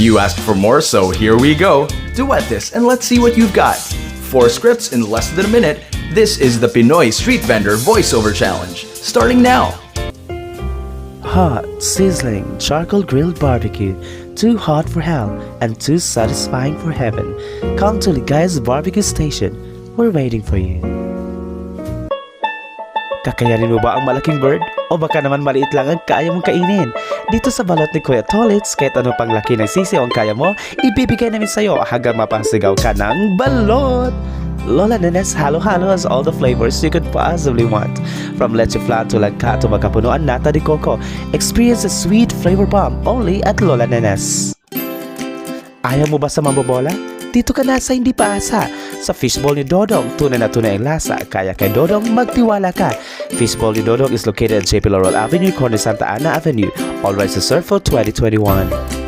You asked for more, so here we go. Duet this and let's see what you've got. 4 scripts in less than a minute. This is the Pinoy Street Vendor Voiceover Challenge. Starting now. Hot, sizzling, charcoal grilled barbecue. Too hot for hell and too satisfying for heaven. Come to Ligaya's Barbecue Station. We're waiting for you. Kakayanin mo ba ang malaking bird? O baka naman maliit lang ang kaya mong kainin? Dito sa balot ni Kuya Tolits, kahit ano pang laki ng sisiw ang kaya mo, ibibigay namin sa'yo hanggang mapasigaw ka ng balot! Lola Nenes halo-halo has all the flavors you could possibly want. From leche flan to langka to magkapunuan nata de coco, experience a sweet flavor bomb only at Lola Nenes. Ayaw mo ba sa mambobola? Dito ka na sa hindi paasa. Sa Fishbowl ni Dodong, tunay na tunay ang lasa. Kaya kay Dodong, magtiwala ka. Fishbowl ni Dodong is located at JP Laurel Avenue, corner Santa Ana Avenue. All rights reserved for 2021.